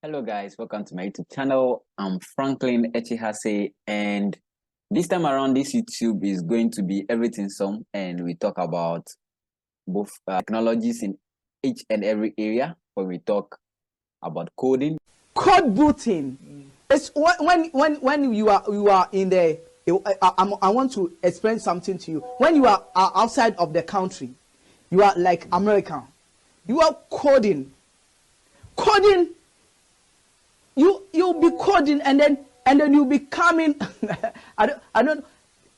Hello guys, welcome to my YouTube channel. I'm Franklin Hassey, and this time around this YouTube is going to be everything some, and we talk about both technologies in each and every area. When we talk about coding, code booting. It's when you are in the I want to explain something to you. When you are outside of the country, you are like American. You are coding. You'll be coding and then you'll be coming. I don't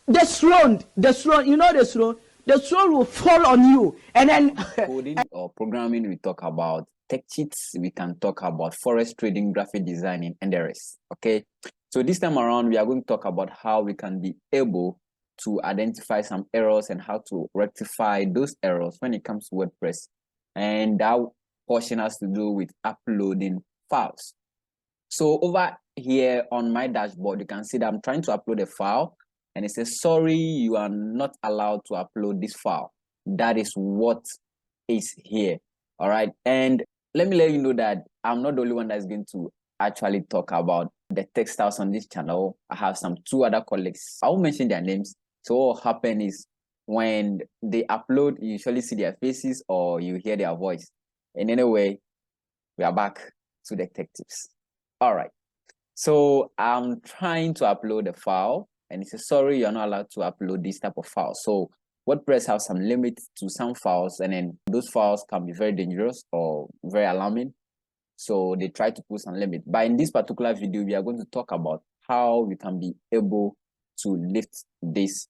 the throne, you know the throne will fall on you, and then coding or programming, we talk about tech cheats, we can talk about forex trading, graphic designing, and the rest. Okay, so this time around we are going to talk about how we can be able to identify some errors and how to rectify those errors when it comes to WordPress, and that portion has to do with uploading files. So over here on my dashboard, you can see that I'm trying to upload a file and it says, sorry, you are not allowed to upload this file. That is what is here. All right. And let me let you know that I'm not the only one that's going to actually talk about the textiles on this channel. I have some two other colleagues. I won't mention their names. So what will happen is when they upload, you usually see their faces or you hear their voice. And anyway, we are back to the tech tips. All right, so I'm trying to upload a file and it says, sorry, you're not allowed to upload this type of file. So WordPress has some limits to some files, and then those files can be very dangerous or very alarming. So they try to put some limit. But in this particular video, we are going to talk about how we can be able to lift this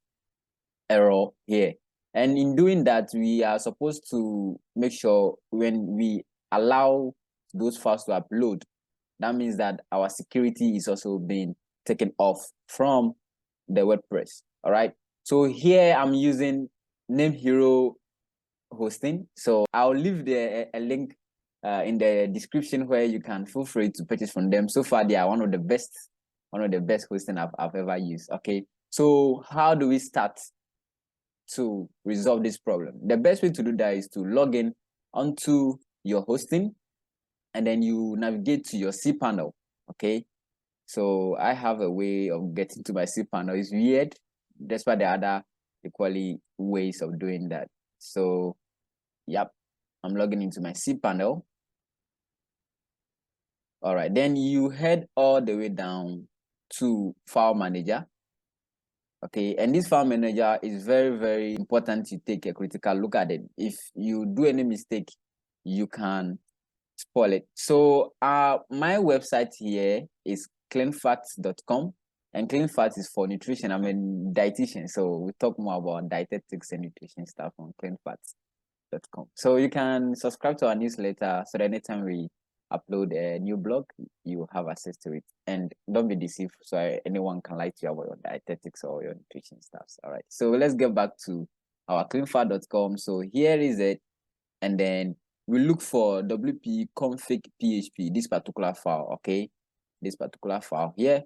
error here. And in doing that, we are supposed to make sure when we allow those files to upload, that means that our security is also being taken off from the WordPress. All right. So here I'm using Name Hero hosting. So I'll leave a link in the description where you can feel free to purchase from them. So far, they are one of the best hosting I've ever used. Okay. So how do we start to resolve this problem? The best way to do that is to log in onto your hosting, and then you navigate to your cPanel. Okay, so I have a way of getting to my cPanel. It's weird, despite the other equally ways of doing that. So yep, I'm logging into my cPanel. All right, then you head all the way down to File Manager. Okay, and this File Manager is very, very important to take a critical look at it. If you do any mistake, you can spoil it. So my website here is cleanfats.com, and cleanfats is for nutrition. I'm a dietitian, so we talk more about dietetics and nutrition stuff on cleanfats.com. So you can subscribe to our newsletter so that anytime we upload a new blog, you have access to it. And don't be deceived, so anyone can lie to you about your dietetics or your nutrition stuff. All right, so let's get back to our cleanfat.com. So here is it, and then we look for wp config php, this particular file. Okay, this particular file here,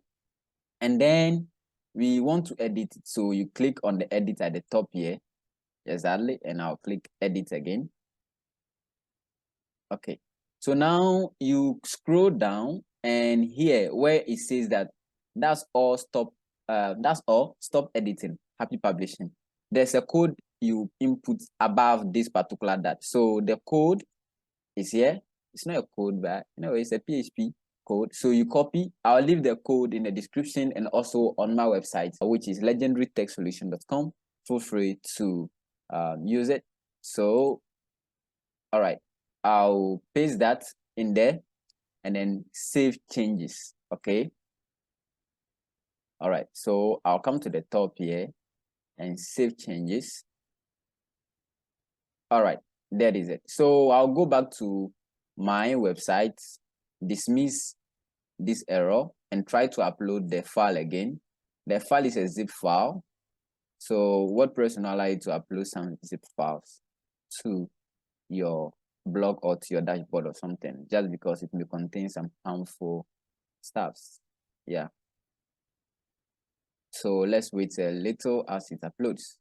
and then we want to edit it. So you click on the edit at the top here, exactly, and I'll click edit again. Okay, so now you scroll down, and here where it says that that's all, stop editing, happy publishing, there's a code you input above this particular that. So the code is here. It's not a code, but it's a PHP code. So you copy. I'll leave the code in the description and also on my website, which is legendarytechsolution.com. Feel free to use it. So, all right, I'll paste that in there and then save changes. Okay. All right, so I'll come to the top here and save changes. All right, that is it. So I'll go back to my website, dismiss this error, and try to upload the file again. The file is a zip file, so WordPress will allow you to upload some zip files to your blog or to your dashboard or something, just because it may contain some harmful stuffs. Yeah, so let's wait a little as it uploads.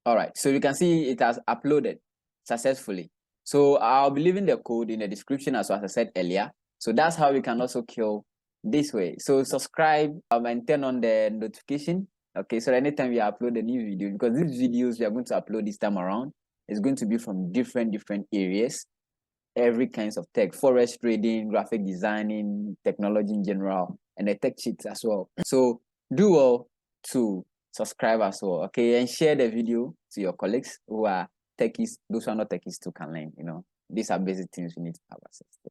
All right, so you can see it has uploaded successfully. So I'll be leaving the code in the description as I said earlier. So that's how you can also kill this way. So subscribe and turn on the notification. Okay, so anytime we upload a new video, because these videos we are going to upload this time around is going to be from different areas, every kinds of tech, forex trading, graphic designing, technology in general, and the tech sheets as well. So do well to subscribe as well, okay, and share the video to your colleagues who are techies. Those who are not techies too can learn. You know, these are basic things we need to have access to.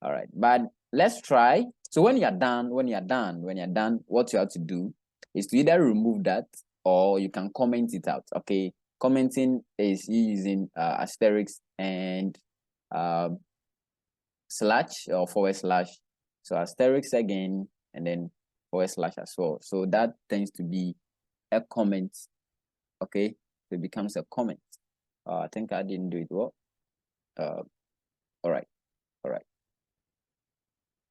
All right, but let's try. So when you're done, what you have to do is to either remove that or you can comment it out. Okay, commenting is using asterisk and slash or /. So asterisk again and then / as well. So that tends to be a comment. Okay, so it becomes a comment. I think I didn't do it well. All right.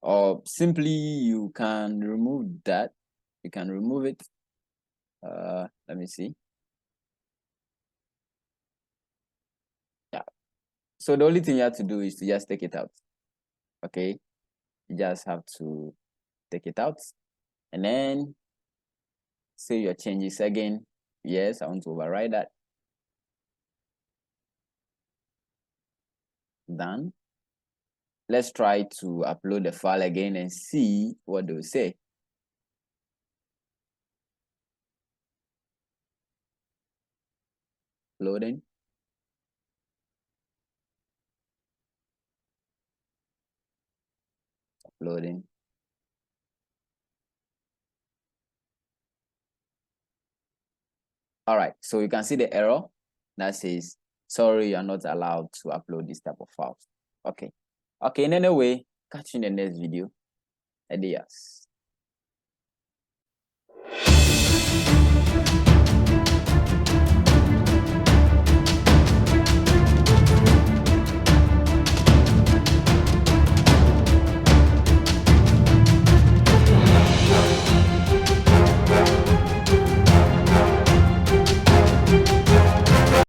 Or simply you can remove that. You can remove it. Let me see. Yeah. So the only thing you have to do is to just take it out. Okay. You just have to take it out and then save your changes again. Yes, I want to override that. Done. Let's try to upload the file again and see what they'll say. Loading. Uploading. All right, so you can see the error that says, sorry, you are not allowed to upload this type of files. Okay. In any way, catch you in the next video. Adios.